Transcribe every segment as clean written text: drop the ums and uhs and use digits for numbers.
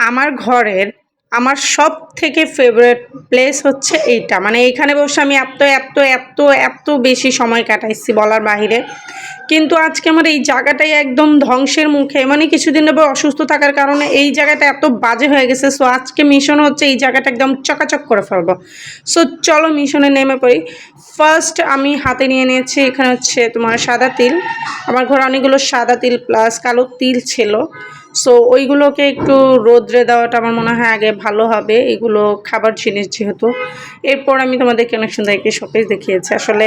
আমার ঘরের আমার সব থেকে ফেভারিট প্লেস হচ্ছে এইটা, মানে এইখানে বসে আমি এত এত এত এত বেশি সময় কাটাইছি বলার বাহিরে। কিন্তু আজকে আমার এই জায়গাটাই একদম ধ্বংসের মুখে, মানে কিছুদিন ধরে অসুস্থ থাকার কারণে এই জায়গাটা এত বাজে হয়ে গেছে। সো আজকে মিশন হচ্ছে এই জায়গাটা একদম চকাচক করে ফেলবো। সো চলো মিশনে নেমে পড়ি। ফার্স্ট আমি হাতে নিয়ে নিয়েছি, এখানে হচ্ছে তোমার সাদা তিল। আমার ঘরে অনেকগুলো সাদা তিল প্লাস কালো তিল ছিল। সো ওইগুলোকে একটু রোদ্রে দেওয়াটা আমার মনে হয় আগে ভালো হবে, এগুলো খাবার জিনিস যেহেতু। এরপর আমি তোমাদের কানেকশন একটি শোকেস দেখিয়েছি। আসলে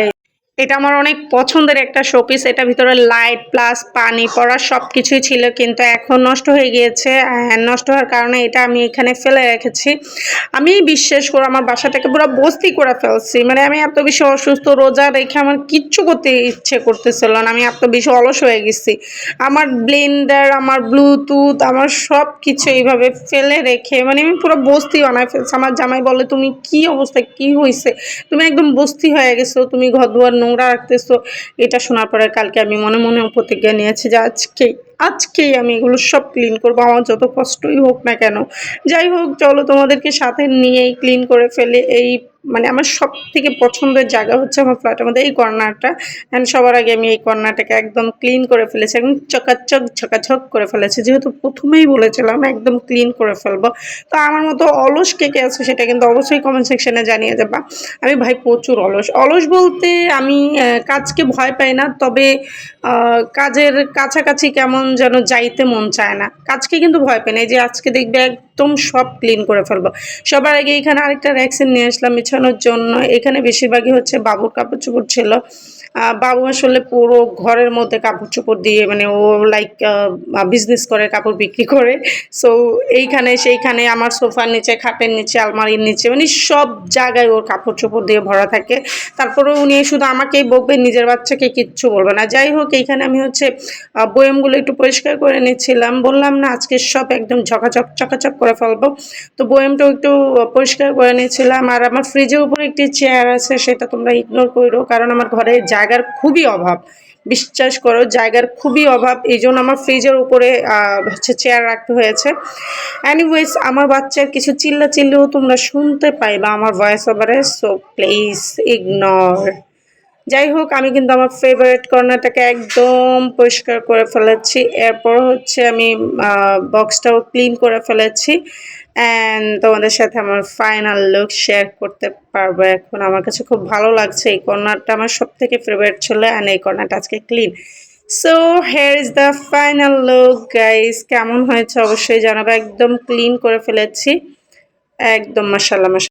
এটা আমার অনেক পছন্দের একটা শোপিস। এটা ভিতরে লাইট প্লাস পানি পড়া সব কিছুই ছিল, কিন্তু এখন নষ্ট হয়ে গিয়েছে। নষ্ট হওয়ার কারণে এটা আমি এখানে ফেলে রেখেছি। আমি বিশ্বাস করে আমার বাসাটাকে পুরো বস্তি করে ফেলছি, মানে আমি এত বেশি অসুস্থ, রোজা রেখে আমার কিচ্ছু করতে ইচ্ছে করতেছিল না, আমি এত বেশি অলস হয়ে গেছি। আমার ব্লেন্ডার, আমার ব্লুটুথ, আমার সব কিছু এইভাবে ফেলে রেখে মানে আমি পুরো বস্তি বানায় ফেলছি। আমার জামাই বলে, তুমি কি অবস্থা, কি হয়েছে, তুমি একদম বস্তি হয়ে গেছো, তুমি ঘর দুয়ার নোংরা রাখতেছো। এটা শোনার পরে কালকে আমি মনে মনে প্রতিজ্ঞা নিয়েছি যে আজকেই আমি এগুলো সব ক্লিন করবো, আমার যত কষ্টই হোক না কেন। যাই হোক, চলো তোমাদেরকে সাথে নিয়েই ক্লিন করে ফেলে। এই মানে আমার সব থেকে পছন্দের জায়গা হচ্ছে আমার ফ্ল্যাটের মধ্যে এই কর্নারটা। অ্যান্ড সবার আগে আমি এই কর্নারটাকে একদম ক্লিন করে ফেলেছি, একদম চকাচক ঝকাঝক করে ফেলেছি, যেহেতু প্রথমেই বলেছিলাম একদম ক্লিন করে ফেলবো। তো আমার মতো অলস কে কে আছে সেটা কিন্তু অবশ্যই কমেন্ট সেকশনে জানিয়ে যাবা। আমি ভাই প্রচুর অলস। অলস বলতে আমি কাজকে ভয় পাই না, তবে কাজের কাছাকাছি কেমন যেন যাইতে মন চায় না। কাজকে কিন্তু ভয় পাই না, এই যে আজকে দেখবে একদম সব ক্লিন করে ফেলবো। সবার আগে এখানে আরেকটা র্যাকসিন নিয়ে আসলাম বিছানোর জন্য। এখানে বেশিরভাগই হচ্ছে বাবুর কাপড় চোপড় ছিল। বাবু আসলে পুরো ঘরের মধ্যে কাপড় চোপড় দিয়ে, মানে ও লাইক বিজনেস করে, কাপড় বিক্রি করে। সো এইখানে সেইখানে আমার সোফার নিচে, খাটের নিচে, আলমারির নিচে, মানে সব জায়গায় ওর কাপড় চোপড় দিয়ে ভরা থাকে। তারপরে উনি শুধু আমাকেই বকবে, নিজের বাচ্চাকে কিচ্ছু বলবে না। যাই হোক, এইখানে আমি হচ্ছে বয়ামগুলো একটু পরিষ্কার করে নিচ্ছিলাম। বললাম না আজকে সব একদম ঝকাঝক চকাচক করে ফেলবো। তো বয়ামটাও একটু পরিষ্কার করে নিয়েছিলাম। আর আমার ফ্রিজের উপরে একটি চেয়ার আছে, সেটা তোমরা ইগনোর করো, কারণ আমার ঘরে জায়গার খুবই অভাব। বিশ্বাস করো, জায়গার খুবই অভাব, এই জন্য আমার ফ্রিজের উপরে হচ্ছে চেয়ার রাখতে হয়েছে। এনিওয়েজ, আমার বাচ্চার কিছু চিল্লাচিল্লিও তোমরা শুনতে পাইবা আমার ভয়েস ওভারে, সো প্লিজ ইগনোর। যাই হোক, আমি কিন্তু আমার ফেভারিট কর্নারটাকে একদম পরিষ্কার করে ফেলেছি। এরপর হচ্ছে আমি বক্সটাও ক্লিন করে ফেলেছি। অ্যান্ড তোমাদের সাথে আমার ফাইনাল লুক শেয়ার করতে পারবো এখন। আমার কাছে খুব ভালো লাগছে, এই কর্নারটা আমার সব থেকে ফেভারিট ছিল, অ্যান্ড এই কর্নারটা আজকে clean. So here is the final look guys. কেমন হয়েছে অবশ্যই জানাবো। একদম ক্লিন করে ফেলেছি, একদম মাশাআল্লাহ।